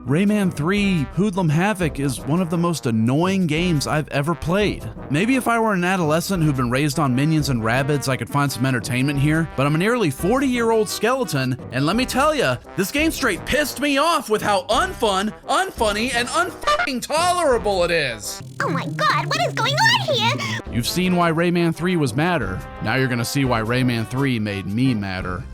Rayman 3 Hoodlum Havoc is one of the most annoying games I've ever played. Maybe if I were an adolescent who'd been raised on Minions and Rabbids, I could find some entertainment here, but I'm a nearly 40-year-old skeleton, and let me tell ya, this game straight pissed me off with how unfun, unfunny, and unfucking tolerable it is. Oh my god, what is going on here? You've seen why Rayman 3 was madder. Now you're gonna see why Rayman 3 made me madder.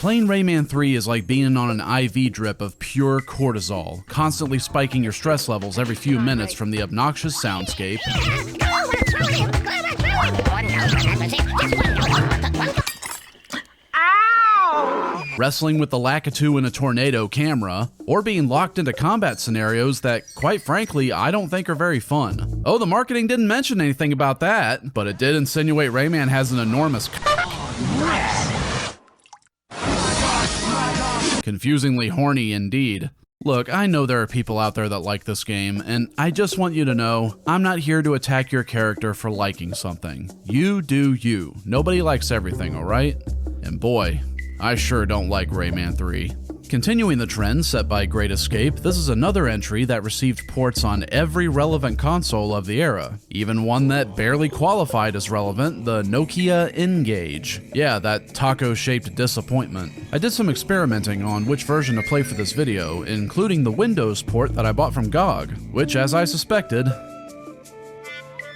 Playing Rayman 3 is like being on an IV drip of pure cortisol, constantly spiking your stress levels every few minutes from the obnoxious soundscape, wrestling with the Lakitu in a tornado camera, or being locked into combat scenarios that, quite frankly, I don't think are very fun. Oh, the marketing didn't mention anything about that, but it did insinuate Rayman has an enormous confusingly horny indeed. Look, I know there are people out there that like this game, and I just want you to know, I'm not here to attack your character for liking something. You do you. Nobody likes everything, alright? And boy, I sure don't like Rayman 3. Continuing the trend set by Great Escape, this is another entry that received ports on every relevant console of the era, even one that barely qualified as relevant, the Nokia N-Gage. Yeah, that taco-shaped disappointment. I did some experimenting on which version to play for this video, including the Windows port that I bought from GOG, which, as I suspected,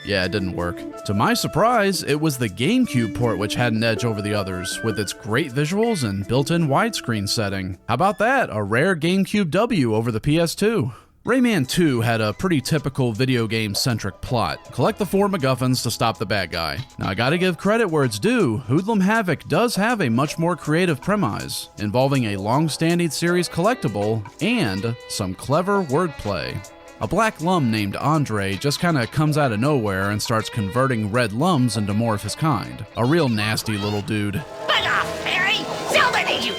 yeah, it didn't work. To my surprise, it was the GameCube port which had an edge over the others, with its great visuals and built-in widescreen setting. How about that? A rare GameCube W over the PS2. Rayman 2 had a pretty typical video game-centric plot. Collect the 4 MacGuffins to stop the bad guy. Now I gotta give credit where it's due, Hoodlum Havoc does have a much more creative premise, involving a long-standing series collectible and some clever wordplay. A black lum named Andre just kinda comes out of nowhere and starts converting red lums into more of his kind. A real nasty little dude. Bug off, Fairy! Zelda needs you!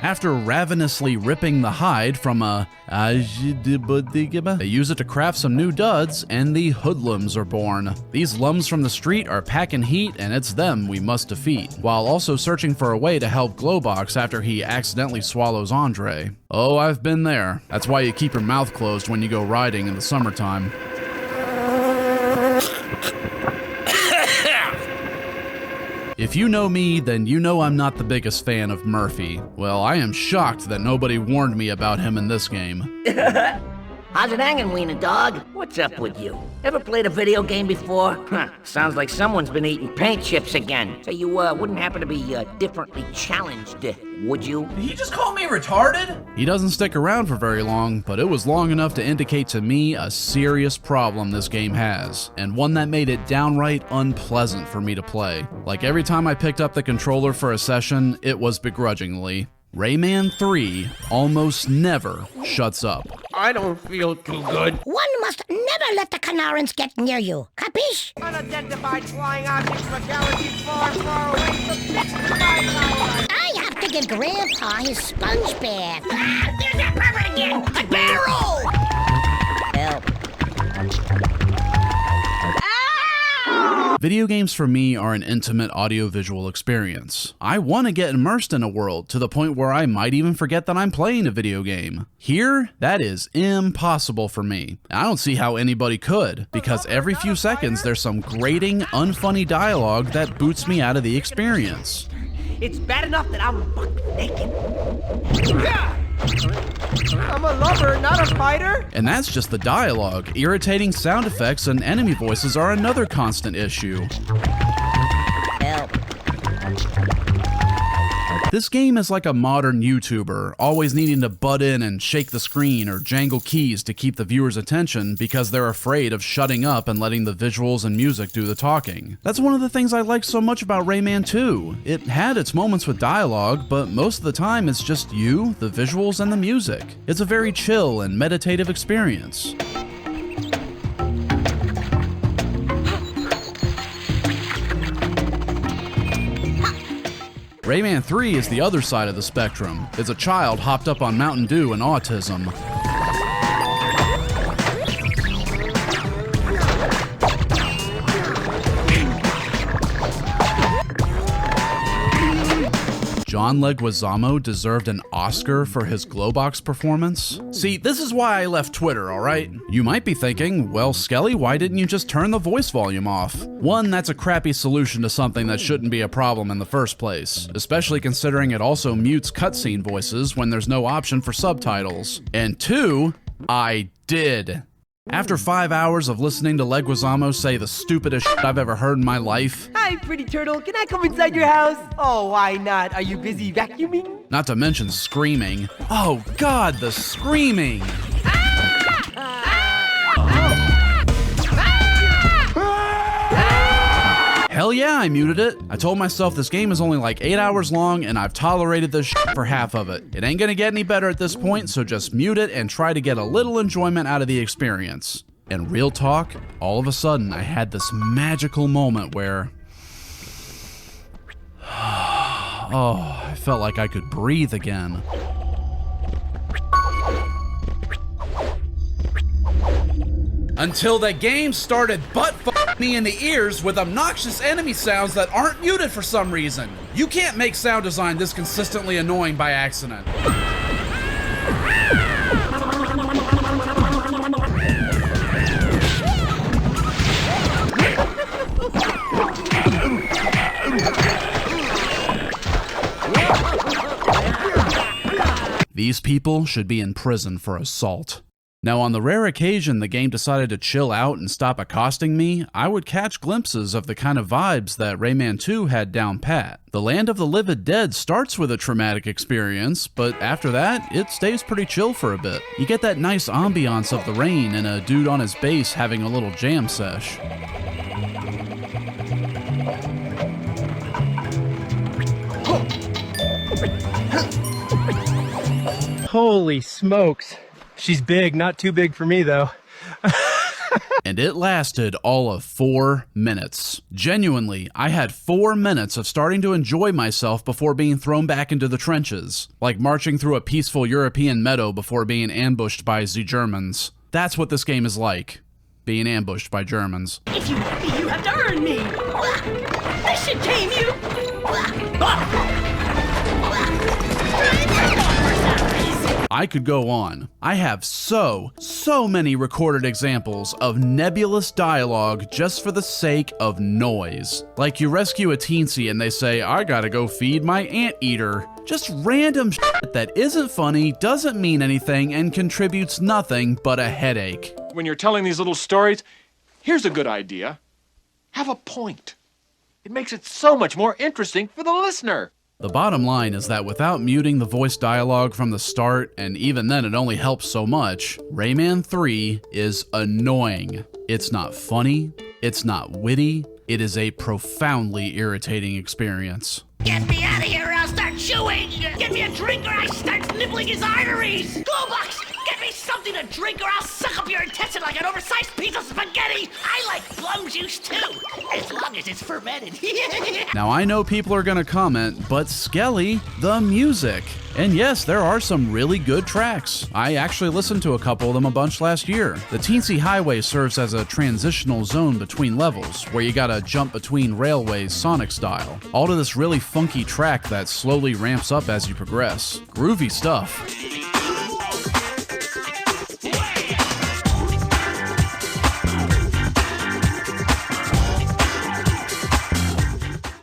After ravenously ripping the hide from a they use it to craft some new duds, and the hoodlums are born. These lums from the street are packing heat, and it's them we must defeat, while also searching for a way to help Glowbox after he accidentally swallows Andre. Oh, I've been there. That's why you keep your mouth closed when you go riding in the summertime. If you know me, then you know I'm not the biggest fan of Murphy. Well, I am shocked that nobody warned me about him in this game. How's it hanging, Wiener Dog? What's up with you? Ever played a video game before? Sounds like someone's been eating paint chips again. So you wouldn't happen to be differently challenged, would you? Did he just call me retarded? He doesn't stick around for very long, but it was long enough to indicate to me a serious problem this game has, and one that made it downright unpleasant for me to play. Like every time I picked up the controller for a session, it was begrudgingly. Rayman 3 almost never shuts up. I don't feel too good. One must never let the Canarans get near you. Capiche? Unidentified flying objects from a galaxy far, far away from next to my power. I have to give Grandpa his sponge bath. Ah, there's that pervert again! A barrel! Help. Video games for me are an intimate audiovisual experience. I want to get immersed in a world to the point where I might even forget that I'm playing a video game. Here, that is impossible for me. I don't see how anybody could, because every few seconds there's some grating, unfunny dialogue that boots me out of the experience. It's bad enough that I'm buck naked. I'm a lover, not a fighter. And that's just the dialogue. Irritating sound effects and enemy voices are another constant issue. Help. This game is like a modern YouTuber, always needing to butt in and shake the screen or jangle keys to keep the viewer's attention because they're afraid of shutting up and letting the visuals and music do the talking. That's one of the things I like so much about Rayman 2. It had its moments with dialogue, but most of the time it's just you, the visuals, and the music. It's a very chill and meditative experience. Rayman 3 is the other side of the spectrum. It's a child hopped up on Mountain Dew and autism. John Leguizamo deserved an Oscar for his Glowbox performance? See, this is why I left Twitter, alright? You might be thinking, well, Skelly, why didn't you just turn the voice volume off? One, that's a crappy solution to something that shouldn't be a problem in the first place, especially considering it also mutes cutscene voices when there's no option for subtitles. And two, I did. After 5 hours of listening to Leguizamo say the stupidest shit I've ever heard in my life, Hi, pretty turtle. Can I come inside your house? Oh, why not? Are you busy vacuuming? not to mention screaming. Oh god, the screaming! Hell yeah, I muted it. I told myself this game is only like 8 hours long and I've tolerated this shit for half of it. It ain't gonna get any better at this point, so just mute it and try to get a little enjoyment out of the experience. And real talk, all of a sudden I had this magical moment where oh, I felt like I could breathe again. Until the game started butt-fucking me in the ears with obnoxious enemy sounds that aren't muted for some reason. You can't make sound design this consistently annoying by accident. These people should be in prison for assault. Now, on the rare occasion the game decided to chill out and stop accosting me, I would catch glimpses of the kind of vibes that Rayman 2 had down pat. The Land of the Living Dead starts with a traumatic experience, but after that, it stays pretty chill for a bit. You get that nice ambiance of the rain and a dude on his bass having a little jam sesh. Holy smokes. She's big, not too big for me though. And it lasted all of 4 minutes. Genuinely, I had 4 minutes of starting to enjoy myself before being thrown back into the trenches. Like marching through a peaceful European meadow before being ambushed by the Germans. That's what this game is like. Being ambushed by Germans. If you want me, you have to earn me. This should tame you. I could go on. I have so many recorded examples of nebulous dialogue just for the sake of noise. Like you rescue a teensy and they say, I gotta go feed my anteater. Just random shit that isn't funny, doesn't mean anything, and contributes nothing but a headache. When you're telling these little stories, here's a good idea. Have a point. It makes it so much more interesting for the listener. The bottom line is that without muting the voice dialogue from the start, and even then it only helps so much, Rayman 3 is annoying. It's not funny, it's not witty, it is a profoundly irritating experience. Get me out of here or I'll start chewing! Get me a drink or I start nibbling his arteries! Glowbox, get me something to drink or I'll suck up your intestine like an oversized piece of spaghetti! I like plum juice too, as long as it's fermented. Now I know people are gonna comment, but Skelly, the music. And yes, there are some really good tracks. I actually listened to a couple of them a bunch last year. The Teensy Highway serves as a transitional zone between levels, where you gotta jump between railways Sonic style. All to this really funky track that slowly ramps up as you progress. Groovy stuff.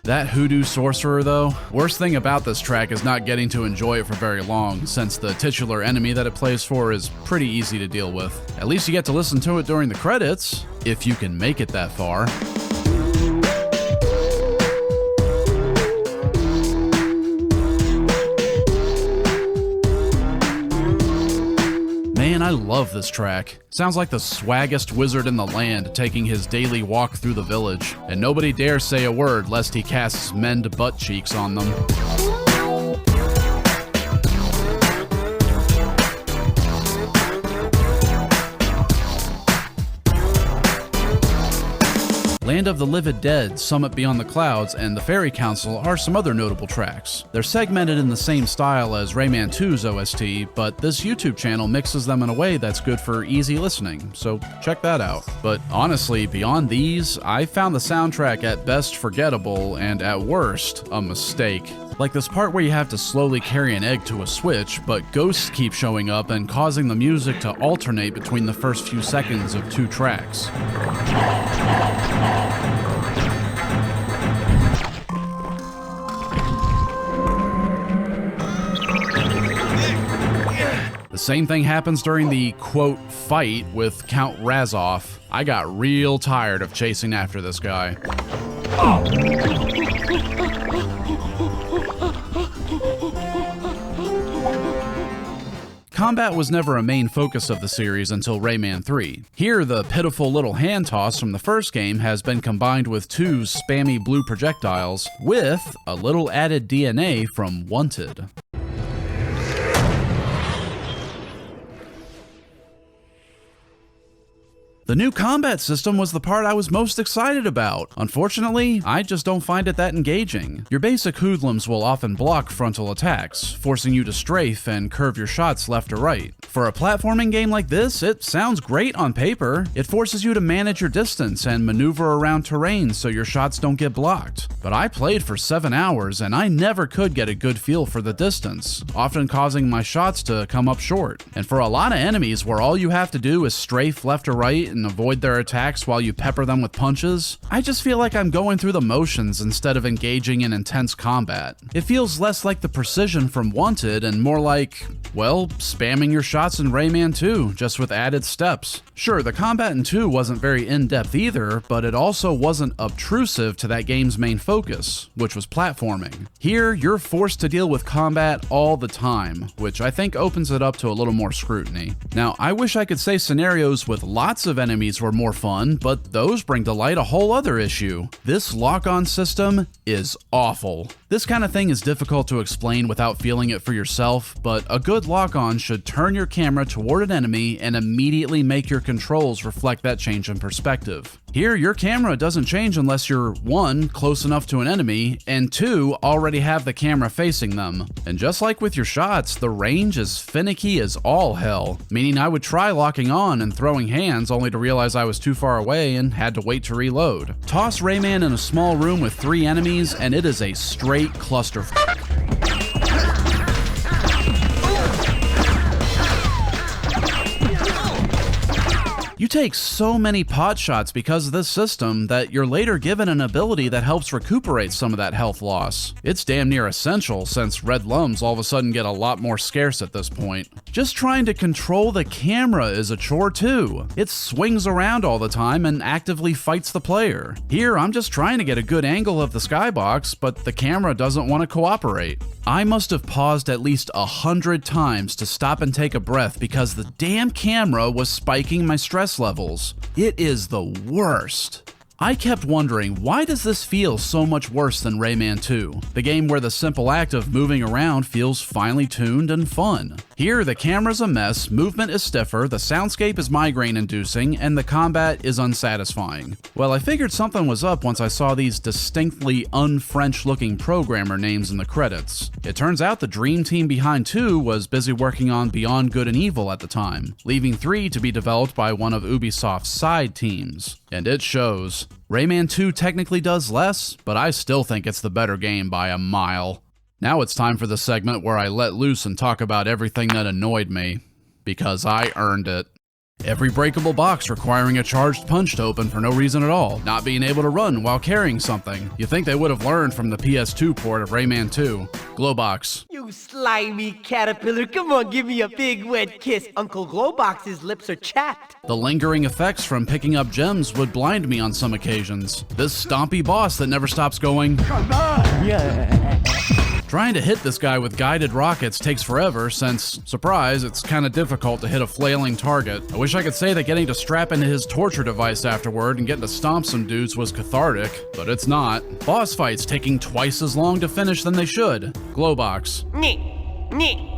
That hoodoo sorcerer though, worst thing about this track is not getting to enjoy it for very long, since the titular enemy that it plays for is pretty easy to deal with. At least you get to listen to it during the credits, if you can make it that far. Man, I love this track. Sounds like the swaggest wizard in the land taking his daily walk through the village, and nobody dares say a word lest he casts mend butt cheeks on them. Land of the Living Dead, Summit Beyond the Clouds, and The Fairy Council are some other notable tracks. They're segmented in the same style as Rayman 2's OST, but this YouTube channel mixes them in a way that's good for easy listening, so check that out. But honestly, beyond these, I found the soundtrack at best forgettable and at worst a mistake. Like this part where you have to slowly carry an egg to a switch, but ghosts keep showing up and causing the music to alternate between the first few seconds of 2 tracks. The same thing happens during the, quote, fight with Count Razov. I got real tired of chasing after this guy. Combat was never a main focus of the series until Rayman 3. Here, the pitiful little hand toss from the first game has been combined with 2 spammy blue projectiles, with a little added DNA from Wanted. The new combat system was the part I was most excited about. Unfortunately, I just don't find it that engaging. Your basic hoodlums will often block frontal attacks, forcing you to strafe and curve your shots left or right. For a platforming game like this, it sounds great on paper. It forces you to manage your distance and maneuver around terrain so your shots don't get blocked. But I played for 7 hours and I never could get a good feel for the distance, often causing my shots to come up short. And for a lot of enemies where all you have to do is strafe left or right and avoid their attacks while you pepper them with punches, I just feel like I'm going through the motions instead of engaging in intense combat. It feels less like the precision from Wanted and more like, well, spamming your shots in Rayman 2, just with added steps. Sure, the combat in 2 wasn't very in-depth either, but it also wasn't obtrusive to that game's main focus, which was platforming. Here, you're forced to deal with combat all the time, which I think opens it up to a little more scrutiny. Now, I wish I could say scenarios with lots of enemies were more fun, but those bring to light a whole other issue. This lock-on system is awful. This kind of thing is difficult to explain without feeling it for yourself, but a good lock-on should turn your camera toward an enemy and immediately make your controls reflect that change in perspective. Here, your camera doesn't change unless you're 1, close enough to an enemy, and 2, already have the camera facing them. And just like with your shots, the range is finicky as all hell, meaning I would try locking on and throwing hands only to realize I was too far away and had to wait to reload. Toss Rayman in a small room with 3 enemies and it is a straight clusterfuck. You take so many pot shots because of this system that you're later given an ability that helps recuperate some of that health loss. It's damn near essential since red lums all of a sudden get a lot more scarce at this point. Just trying to control the camera is a chore too. It swings around all the time and actively fights the player. Here, I'm just trying to get a good angle of the skybox, but the camera doesn't want to cooperate. I must have paused at least 100 times to stop and take a breath because the damn camera was spiking my stress levels. It is the worst. I kept wondering, why does this feel so much worse than Rayman 2, the game where the simple act of moving around feels finely tuned and fun? Here, the camera's a mess, movement is stiffer, the soundscape is migraine-inducing, and the combat is unsatisfying. Well, I figured something was up once I saw these distinctly un-French-looking programmer names in the credits. It turns out the dream team behind 2 was busy working on Beyond Good and Evil at the time, leaving 3 to be developed by one of Ubisoft's side teams. And it shows. Rayman 2 technically does less, but I still think it's the better game by a mile. Now it's time for the segment where I let loose and talk about everything that annoyed me. Because I earned it. Every breakable box requiring a charged punch to open for no reason at all, not being able to run while carrying something. You think they would have learned from the PS2 port of Rayman 2. Glowbox. You slimy caterpillar, come on, give me a big wet kiss. Uncle Glowbox's lips are chapped. The lingering effects from picking up gems would blind me on some occasions. This stompy boss that never stops going, "Come on!" Yeah. Trying to hit this guy with guided rockets takes forever since, surprise, it's kinda difficult to hit a flailing target. I wish I could say that getting to strap into his torture device afterward and getting to stomp some dudes was cathartic, but it's not. Boss fights taking twice as long to finish than they should. Glowbox. Nee, nee,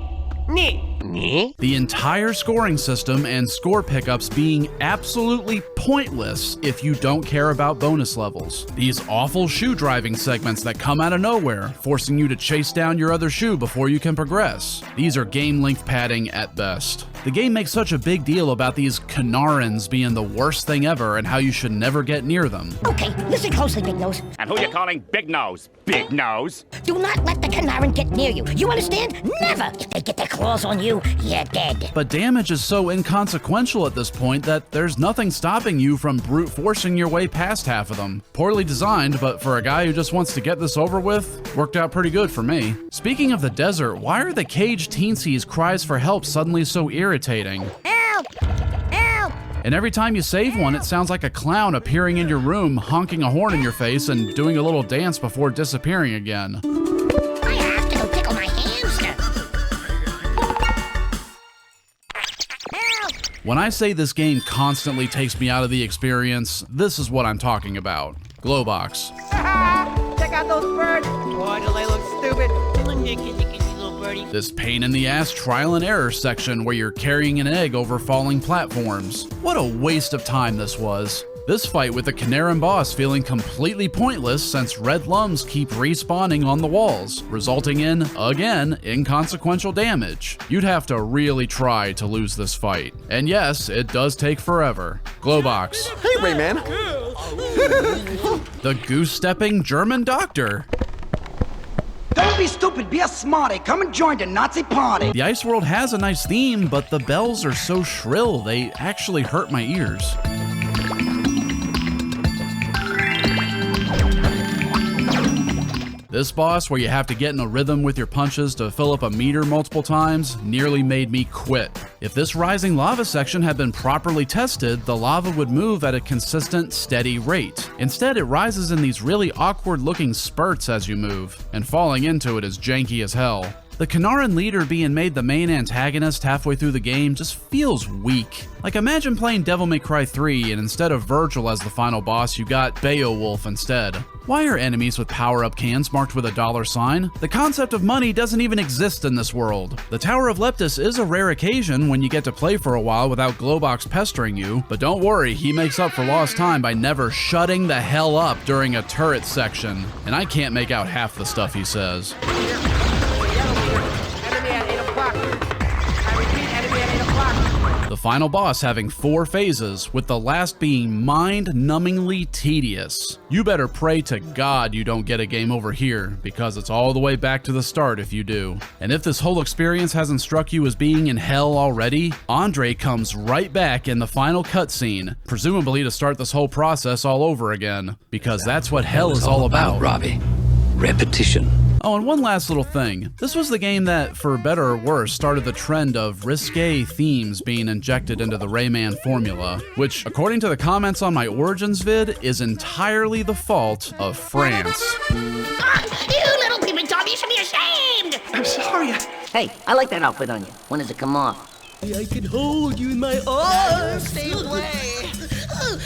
nee. The entire scoring system and score pickups being absolutely pointless if you don't care about bonus levels. These awful shoe driving segments that come out of nowhere, forcing you to chase down your other shoe before you can progress. These are game length padding at best. The game makes such a big deal about these Canarans being the worst thing ever and how you should never get near them. Okay, listen closely, Big Nose. And who you calling Big Nose? Big Nose? Do not let the Canaran get near you. You understand? Never! If they get their claws on you, you're dead. But damage is so inconsequential at this point that there's nothing stopping you from brute forcing your way past half of them. Poorly designed, but for a guy who just wants to get this over with, worked out pretty good for me. Speaking of the desert, why are the caged teensies' cries for help suddenly so irritating? Help! Help! And every time you save one, it sounds like a clown appearing in your room, honking a horn in your face and doing a little dance before disappearing again. I have to go tickle my hamster. Help! When I say this game constantly takes me out of the experience, this is what I'm talking about. Glowbox. Check out those birds. Boy, do they look stupid. This pain in the ass trial and error section where you're carrying an egg over falling platforms. What a waste of time this was. This fight with the Canaran boss feeling completely pointless since red lums keep respawning on the walls, resulting in, again, inconsequential damage. You'd have to really try to lose this fight. And yes, it does take forever. Glowbox. Hey, Rayman. The goose-stepping German doctor. Don't be stupid, be a smarty. Come and join the Nazi party. The Ice World has a nice theme, but the bells are so shrill they actually hurt my ears. This boss, where you have to get in a rhythm with your punches to fill up a meter multiple times, nearly made me quit. If this rising lava section had been properly tested, the lava would move at a consistent, steady rate. Instead, it rises in these really awkward-looking spurts as you move, and falling into it is janky as hell. The Canaran leader being made the main antagonist halfway through the game just feels weak. Like, imagine playing Devil May Cry 3 and instead of Virgil as the final boss, you got Beowulf instead. Why are enemies with power-up cans marked with a $sign? The concept of money doesn't even exist in this world. The Tower of Leptis is a rare occasion when you get to play for a while without Glowbox pestering you, but don't worry, he makes up for lost time by never shutting the hell up during a turret section. And I can't make out half the stuff he says. The final boss having 4 phases, with the last being mind-numbingly tedious. You better pray to God you don't get a game over here, because it's all the way back to the start if you do. And if this whole experience hasn't struck you as being in hell already, Andre comes right back in the final cutscene, presumably to start this whole process all over again, because that's what hell is all about. Robbie. Repetition. Oh, and one last little thing. This was the game that, for better or worse, started the trend of risque themes being injected into the Rayman formula, which, according to the comments on my Origins vid, is entirely the fault of France. Ah, you little pimpin' Tom, you should be ashamed! I'm sorry. Hey, I like that outfit on you. When does it come off? I can hold you in my arms. Stay away!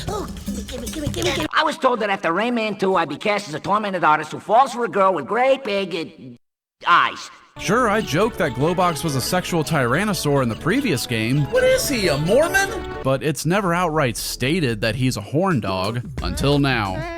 Oh, give me. I was told that after Rayman 2, I'd be cast as a tormented artist who falls for a girl with great big eyes. Sure, I joked that Glowbox was a sexual tyrannosaur in the previous game. What is he, a Mormon? But it's never outright stated that he's a horn dog, until now.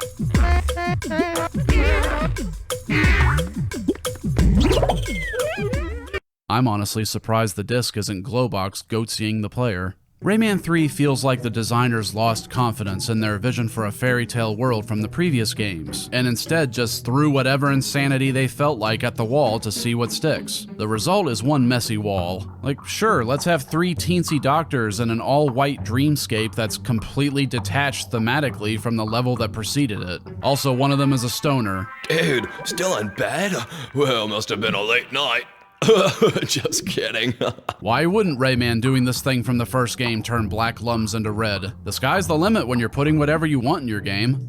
I'm honestly surprised the disc isn't Glowbox goatseeing the player. Rayman 3 feels like the designers lost confidence in their vision for a fairy tale world from the previous games, and instead just threw whatever insanity they felt like at the wall to see what sticks. The result is one messy wall. Like, sure, let's have 3 teensy doctors and an all-white dreamscape that's completely detached thematically from the level that preceded it. Also, one of them is a stoner. Dude, still in bed? Well, must have been a late night. Just kidding. Why wouldn't Rayman doing this thing from the first game turn black lums into red? The sky's the limit when you're putting whatever you want in your game.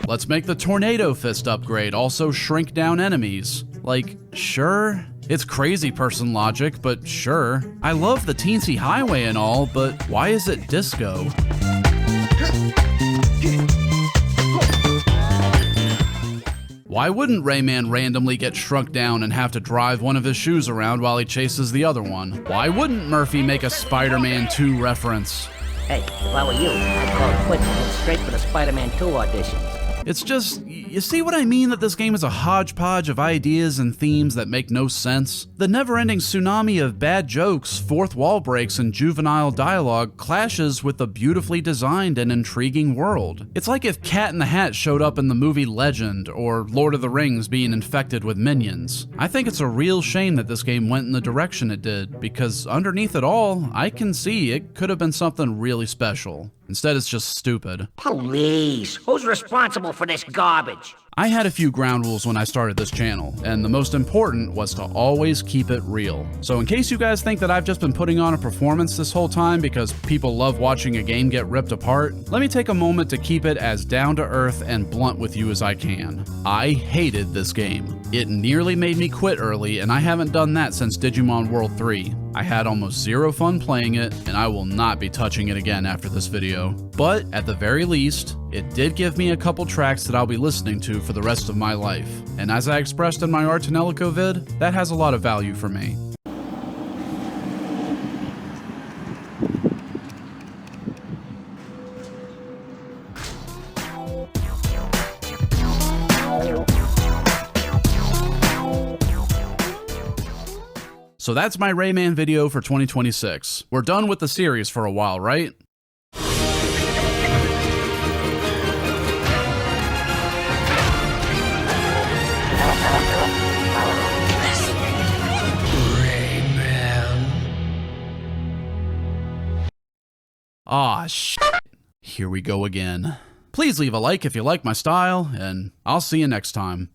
Let's make the Tornado Fist upgrade also shrink down enemies. Like, sure, it's crazy person logic, but sure. I love the teensy highway and all, but why is it disco? Why wouldn't Rayman randomly get shrunk down and have to drive one of his shoes around while he chases the other one? Why wouldn't Murphy make a Spider-Man 2 reference? Hey, if I were you, I'd call it quits and head straight for the Spider-Man 2 auditions. It's just, you see what I mean that this game is a hodgepodge of ideas and themes that make no sense? The never-ending tsunami of bad jokes, fourth wall breaks, and juvenile dialogue clashes with the beautifully designed and intriguing world. It's like if Cat in the Hat showed up in the movie Legend, or Lord of the Rings being infected with minions. I think it's a real shame that this game went in the direction it did, because underneath it all, I can see it could have been something really special. Instead, it's just stupid. Please, who's responsible for this garbage? I had a few ground rules when I started this channel, and the most important was to always keep it real. So in case you guys think that I've just been putting on a performance this whole time because people love watching a game get ripped apart, let me take a moment to keep it as down to earth and blunt with you as I can. I hated this game. It nearly made me quit early, and I haven't done that since Digimon World 3. I had almost zero fun playing it, and I will not be touching it again after this video. But at the very least, it did give me a couple tracks that I'll be listening to for the rest of my life. And as I expressed in my Art to Nellico vid, that has a lot of value for me. So that's my Rayman video for 2026. We're done with the series for a while, right? Aw, shit. Here we go again. Please leave a like if you like my style, and I'll see you next time.